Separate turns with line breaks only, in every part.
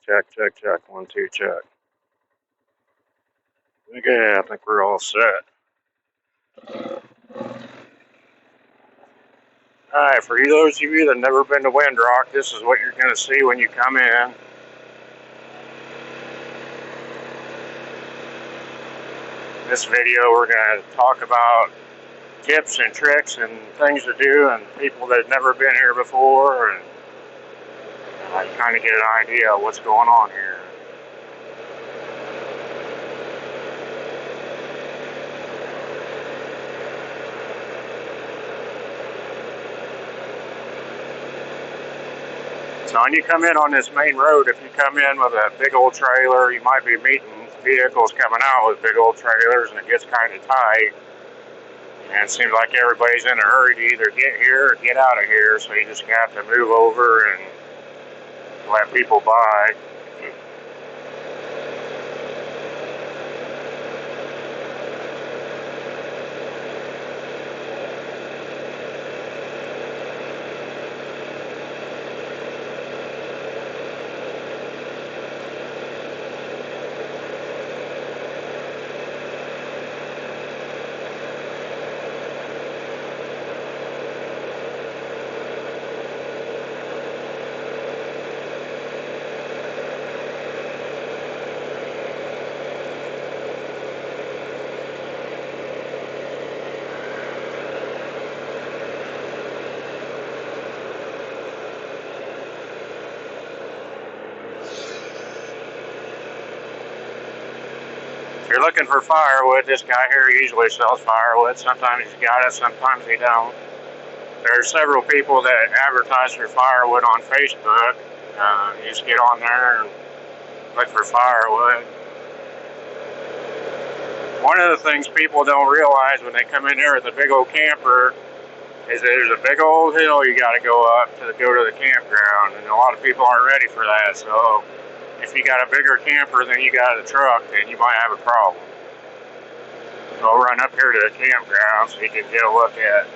Check, check, check. 1, 2, check. Okay, I think we're all set. Alright, for those of you that have never been to Windrock, this is what you're going to see when you come in. In this video, we're going to talk about tips and tricks and things to do and people that have never been here before, and kind of get an idea of what's going on here. So when you come in on this main road, if you come in with a big old trailer, you might be meeting vehicles coming out with big old trailers, and it gets kind of tight. And it seems like everybody's in a hurry to either get here or get out of here, so you just have to move over and let people by. If you're looking for firewood, this guy here usually sells firewood. Sometimes he's got it, sometimes he don't. There's several people that advertise for firewood on Facebook. You just get on there and look for firewood. One of the things people don't realize when they come in here with a big old camper is that there's a big old hill you got to go up to go to the campground, and a lot of people aren't ready for that. So if you got a bigger camper than you got a truck, then you might have a problem. So I'll run up here to the campground so you can get a look at.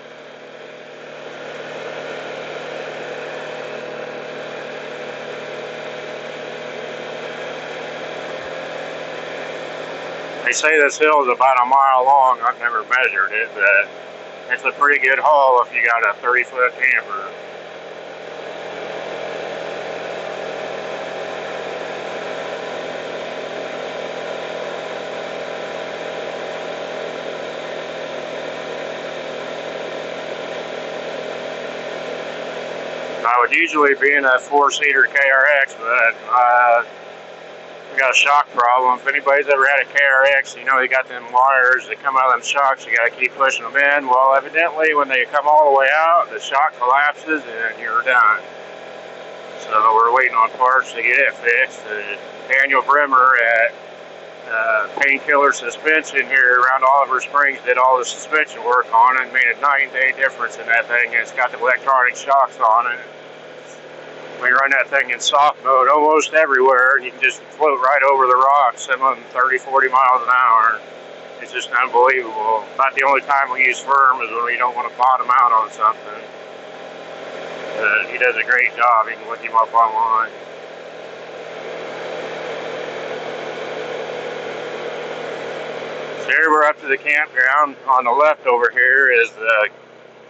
They say this hill is about a mile long. I've never measured it, but it's a pretty good haul if you got a 30-foot camper. I would usually be in a 4-seater KRX, but we got a shock problem. If anybody's ever had a KRX, you know you got them wires that come out of them shocks, you got to keep pushing them in. Well, evidently when they come all the way out, the shock collapses and you're done. So we're waiting on parts to get it fixed. Daniel Brimmer at PAINKILLER suspension here around Oliver Springs did all the suspension work on it and made a 9-day difference in that thing, and it's got the electronic shocks on it. We run that thing in soft mode almost everywhere, and you can just float right over the rocks, some of them 30, 40 miles an hour. It's just unbelievable. About the only time we use firm is when we don't want to bottom out on something. He does a great job. You can look him up online. So here we're up to the campground. On the left over here is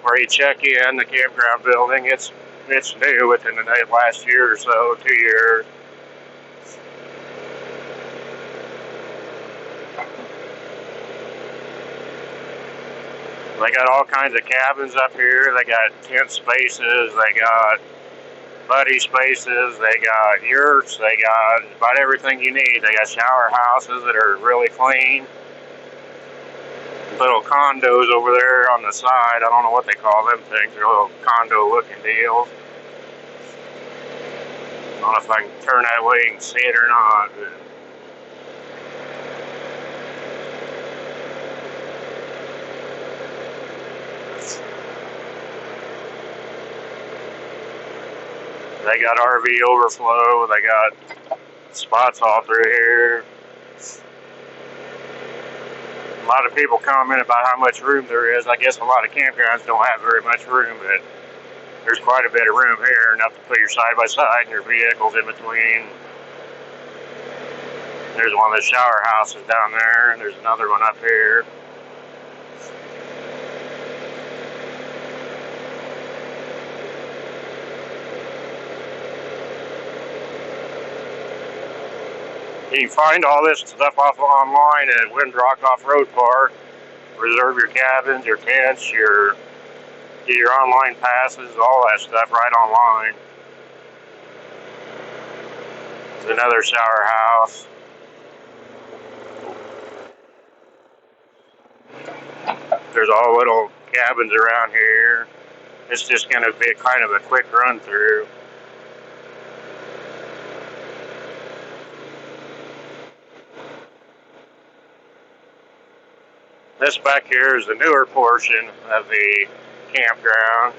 where you check in, the campground building. It's new within the last year or so, 2 years. They got all kinds of cabins up here. They got tent spaces, they got buddy spaces, they got yurts, they got about everything you need. They got shower houses that are really clean. Little condos over there on the side. I don't know what they call them things. They're little condo looking deals. I don't know if I can turn that way you can see it or not. But they got RV overflow. They got spots all through here. A lot of people comment about how much room there is. I guess a lot of campgrounds don't have very much room, but there's quite a bit of room here, enough to put your side-by-side and your vehicles in between. There's one of the shower houses down there, and there's another one up here. You can find all this stuff off online at Windrock Off-Road Park. Reserve your cabins, your tents, get your online passes, all that stuff right online. There's another shower house. There's all little cabins around here. It's just going to be kind of a quick run through. This back here is the newer portion of the campground.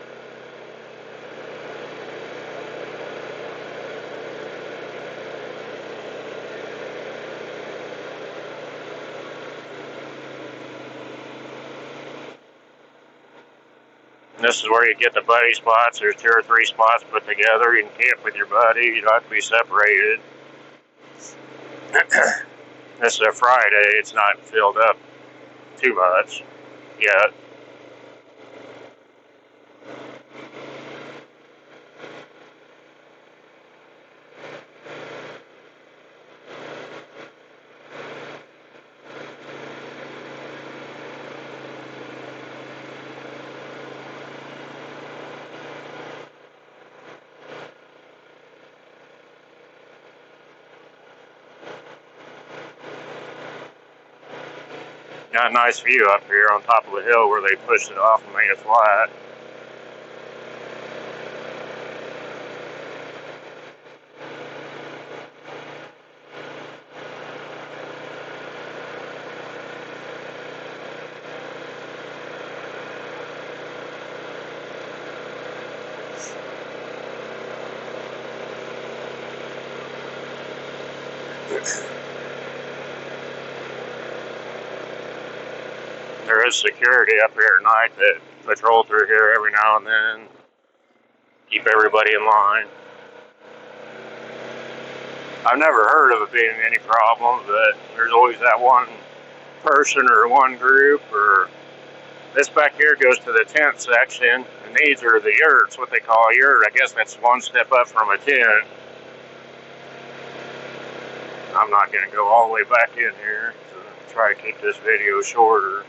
This is where you get the buddy spots. There's 2 or 3 spots put together. You can camp with your buddy. You don't have to be separated. This is a Friday. It's not filled up too much yet. Got a nice view up here on top of the hill where they pushed it off and made it flat. There is security up here at night that patrol through here every now and then, keep everybody in line. I've never heard of it being any problem, but there's always that one person or one group. Or this back here goes to the tent section, and these are the yurts, what they call a yurt. I guess that's one step up from a tent. I'm not going to go all the way back in here, so I'll try to keep this video shorter.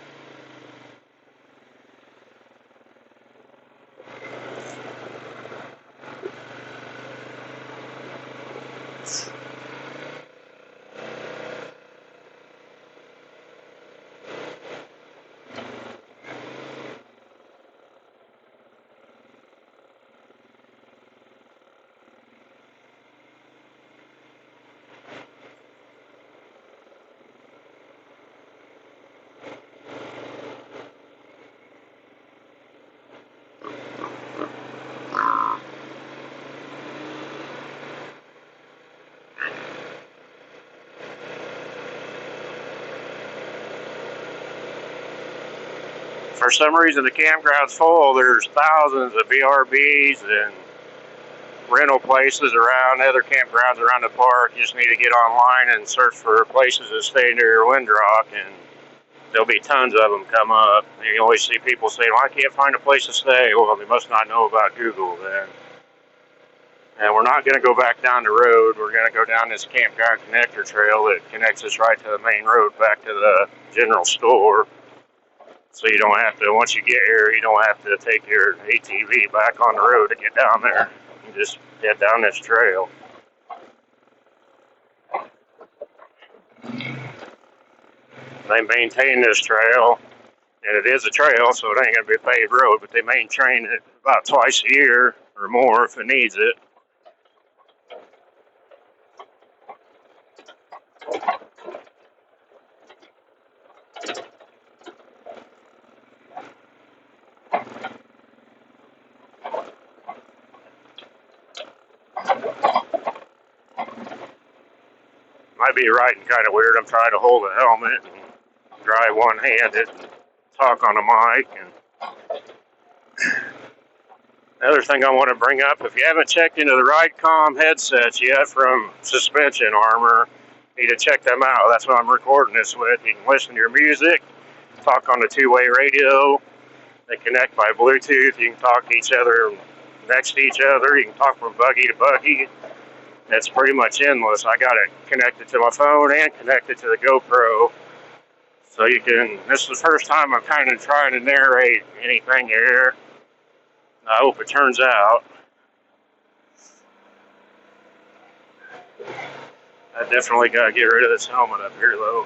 For some reason, the campground's full. There's thousands of VRBs and rental places around, other campgrounds around the park. You just need to get online and search for places to stay near Windrock, and there'll be tons of them come up. And you always see people saying, well, I can't find a place to stay. Well, they must not know about Google then. And we're not going to go back down the road. We're going to go down this campground connector trail that connects us right to the main road back to the general store. So you don't have to, once you get here, you don't have to take your ATV back on the road to get down there. You just head down this trail. They maintain this trail, and it is a trail, so it ain't going to be a paved road, but they maintain it about twice a year or more if it needs it. Might be riding kind of weird. I'm trying to hold a helmet and drive one-handed and talk on a mic. And another thing I want to bring up, if you haven't checked into the COMM headsets yet from Suspension Armor, need to check them out. That's what I'm recording this with. You can listen to your music, talk on the two-way radio. They connect by Bluetooth. You can talk to each other next to each other. You can talk from buggy to buggy. It's pretty much endless. I got it connected to my phone and connected to the GoPro. So you can, this is the first time I'm kind of trying to narrate anything here. I hope it turns out. I definitely got to get rid of this helmet up here though.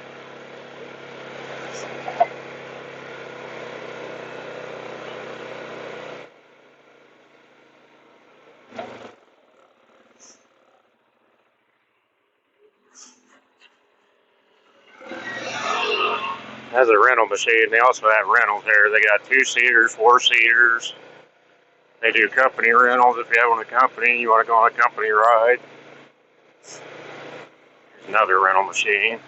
Has a rental machine. They also have rentals there. They got 2-seaters, 4-seaters. They do company rentals. If you have a company, you want to go on a company ride. There's another rental machine.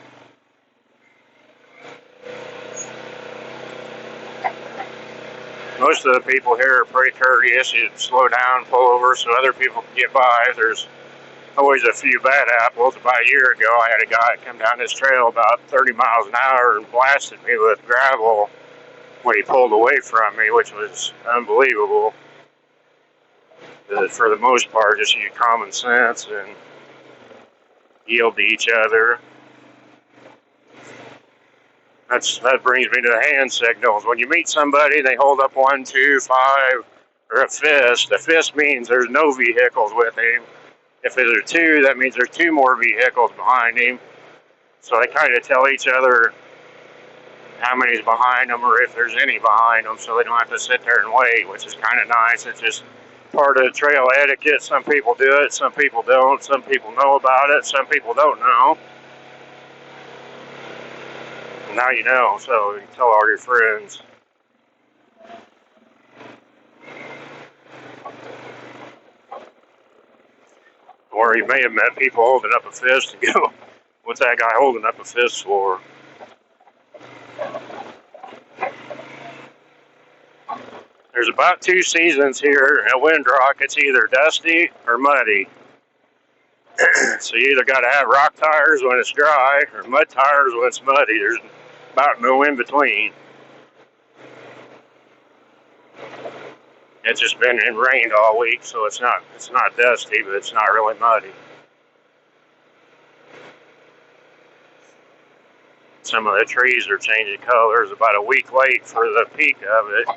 Most of the people here are pretty courteous. You slow down, pull over so other people can get by. There's always a few bad apples. About a year ago, I had a guy come down this trail about 30 miles an hour and blasted me with gravel when he pulled away from me, which was unbelievable. For the most part, just use common sense and yield to each other. That brings me to the hand signals. When you meet somebody, they hold up 1, 2, 5, or a fist. A fist means there's no vehicles with him. If there's 2, that means there's 2 more vehicles behind him. So they kind of tell each other how many's behind them or if there's any behind them, so they don't have to sit there and wait, which is kind of nice. It's just part of the trail etiquette. Some people do it, some people don't. Some people know about it, some people don't know. And now you know, so you can tell all your friends. Or you may have met people holding up a fist and go, what's that guy holding up a fist for? There's about 2 seasons here at Windrock. It's either dusty or muddy. So you either got to have rock tires when it's dry or mud tires when it's muddy. There's about no in between. It's just been rained all week, so it's not dusty, but it's not really muddy. Some of the trees are changing colors. About a week late for the peak of it.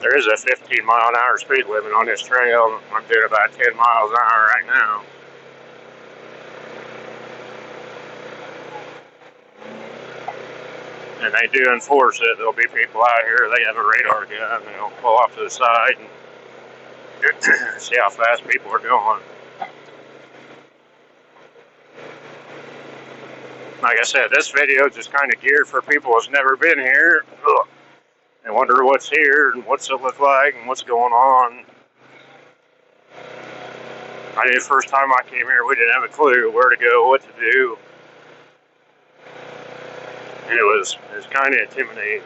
There is a 15-mile-an-hour speed limit on this trail. I'm doing about 10 miles an hour right now. And they do enforce it. There'll be people out here, they have a radar gun, and they'll pull off to the side and see how fast people are going. Like I said, this video is just kind of geared for people who's never been here. And wonder what's here and what's it look like and what's going on. I knew the first time I came here, we didn't have a clue where to go, what to do. And it was kind of intimidating.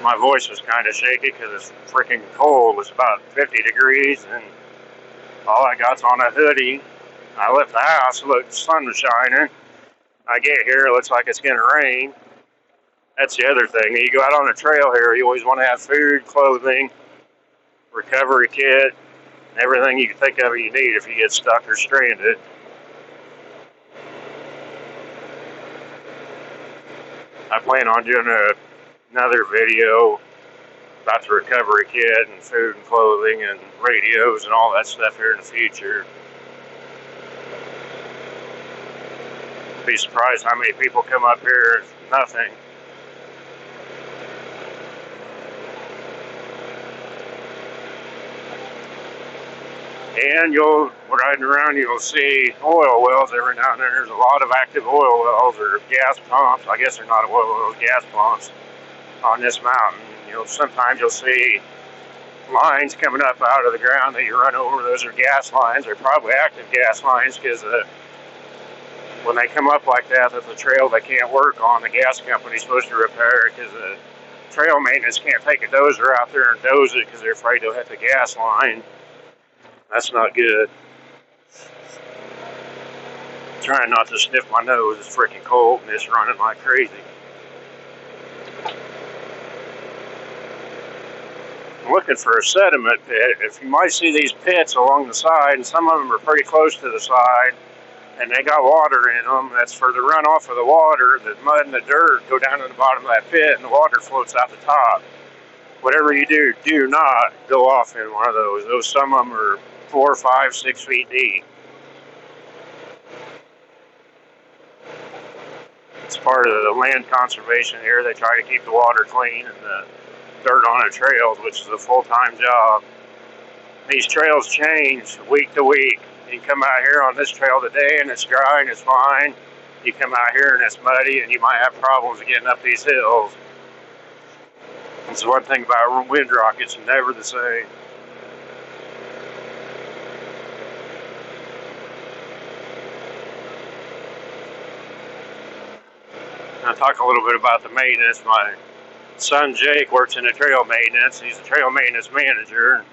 My voice was kind of shaky because it's freaking cold. It was about 50 degrees and all I got's on a hoodie. I left the house, looked, the sun was shining. I get here, it looks like it's going to rain. That's the other thing. You go out on a trail here, you always want to have food, clothing, recovery kit, everything you can think of you need if you get stuck or stranded. I plan on doing another video about the recovery kit and food and clothing and radios and all that stuff here in the future. Be surprised how many people come up here. Nothing. And you'll riding around, you'll see oil wells every now and then. There's a lot of active oil wells or gas pumps. I guess they're not oil wells, gas pumps on this mountain. Sometimes you'll see lines coming up out of the ground that you run over. Those are gas lines. They're probably active gas lines because when they come up like that, that's a trail they can't work on. The gas company's supposed to repair it because the trail maintenance can't take a dozer out there and doze it because they're afraid they'll hit the gas line. That's not good. Trying not to sniff my nose. It's freaking cold and it's running like crazy. I'm looking for a sediment pit. If you might see these pits along the side, and some of them are pretty close to the side, and they got water in them. That's for the runoff of the water. The mud and the dirt go down to the bottom of that pit, and the water floats out the top. Whatever you do, do not go off in one of those. Some of them are 4, 5, 6 feet deep. It's part of the land conservation here. They try to keep the water clean and the dirt on the trails, which is a full-time job. These trails change week to week. You come out here on this trail today and it's dry and it's fine. You come out here and it's muddy and you might have problems getting up these hills. That's one thing about Windrock, it's never the same. I'll talk a little bit about the maintenance. My son Jake works in the trail maintenance. He's a trail maintenance manager.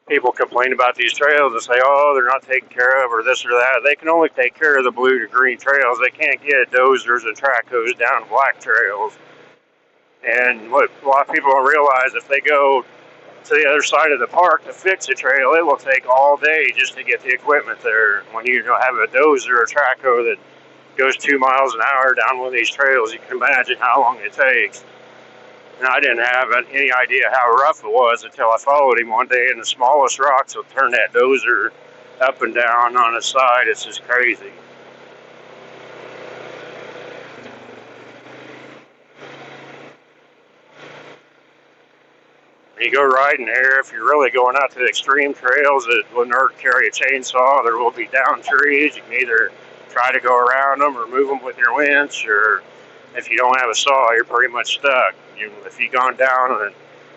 People complain about these trails and say, oh, they're not taken care of or this or that. They can only take care of the blue to green trails. They can't get dozers and track hose down black trails. And what a lot of people don't realize, if they go to the other side of the park to fix a trail, it will take all day just to get the equipment there. When you have a dozer or track hose that goes 2 miles an hour down one of these trails, you can imagine how long it takes. And I didn't have any idea how rough it was until I followed him one day, and the smallest rocks will turn that dozer up and down on the side. It's just crazy. You go riding there, if you're really going out to the extreme trails that will not carry a chainsaw, there will be down trees. You can either try to go around them or move them with your winch, or if you don't have a saw, you're pretty much stuck. If you've gone down a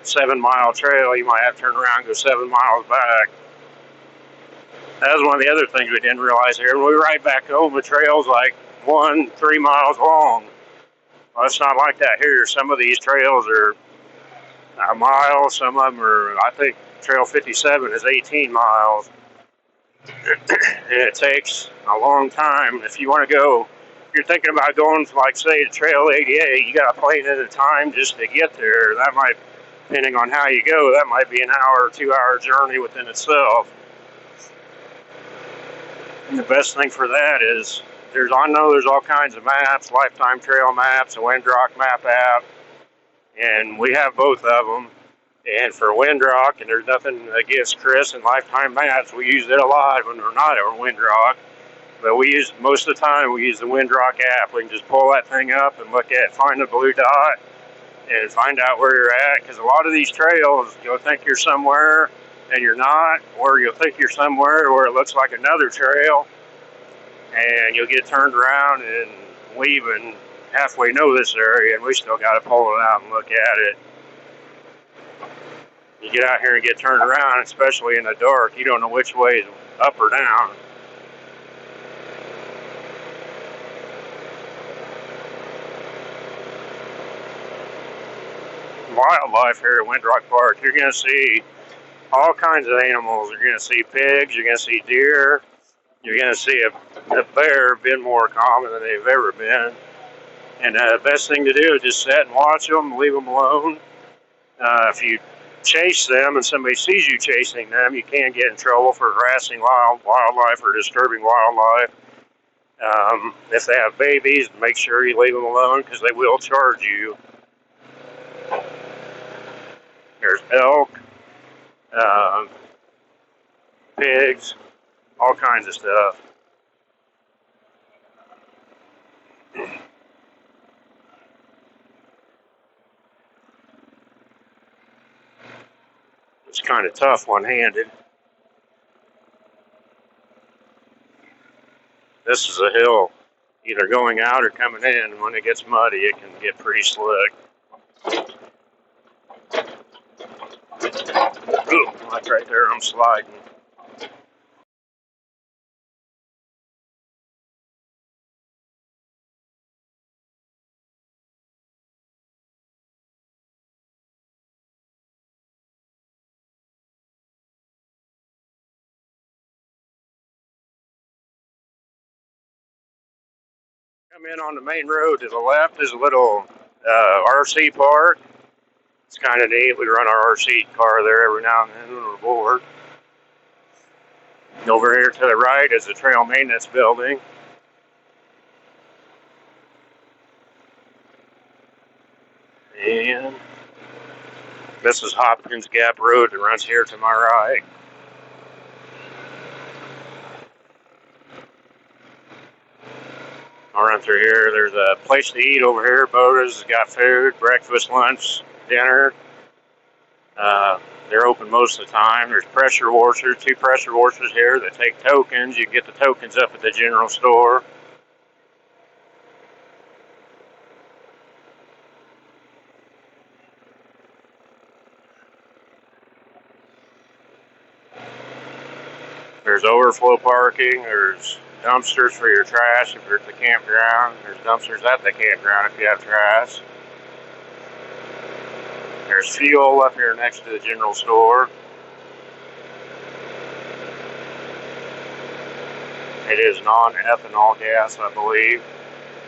7-mile trail, you might have to turn around and go 7 miles back. That was one of the other things we didn't realize here. When we ride back home, the trail's like 3 miles long. Well, it's not like that here. Some of these trails are a mile. Some of them are, I think, Trail 57 is 18 miles. And it takes a long time. If you want to go, if you're thinking about going to, like, say, Trail 88, you got to plan at a time just to get there. That might, depending on how you go, that might be an hour or 2 hour journey within itself. And the best thing for that is, I know there's all kinds of maps, Lifetime Trail Maps, a Windrock map app, and we have both of them. And for Windrock, and there's nothing against Chris and Lifetime Maps, we use it a lot when we're not on Windrock. But most of the time, we use the Windrock app. We can just pull that thing up and find the blue dot and find out where you're at. Because a lot of these trails, you'll think you're somewhere and you're not, or you'll think you're somewhere where it looks like another trail, and you'll get turned around, and we even halfway know this area, and we still got to pull it out and look at it. You get out here and get turned around, especially in the dark, you don't know which way is up or down. Wildlife here at Windrock Park, you're going to see all kinds of animals. You're going to see pigs, you're going to see deer, you're going to see a bear been more common than they've ever been. And the best thing to do is just sit and watch them, leave them alone. If you chase them and somebody sees you chasing them, you can get in trouble for harassing wildlife or disturbing wildlife. If they have babies, make sure you leave them alone because they will charge you. There's elk, pigs, all kinds of stuff. kind of tough one-handed. This is a hill, either going out or coming in, and when it gets muddy, it can get pretty slick. Ooh, like right there, I'm sliding. Come in on the main road to the left is a little RC park. It's kind of neat. We run our RC car there every now and then on the board. Over here to the right is the trail maintenance building. And this is Hopkins Gap Road that runs here to my right. I'll run through here. There's a place to eat over here. Boda's got food, breakfast, lunch, dinner. They're open most of the time. There's pressure washers, 2 pressure washers here that take tokens. You can get the tokens up at the general store. There's overflow parking. There's dumpsters for your trash if you're at the campground. There's dumpsters at the campground if you have trash. There's fuel up here next to the general store. It is non-ethanol gas, I believe.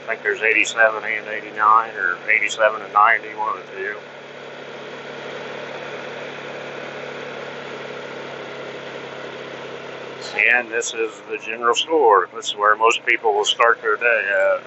I think there's 87 and 89, or 87 and 90, one of the two. And this is the general store. This is where most people will start their day at.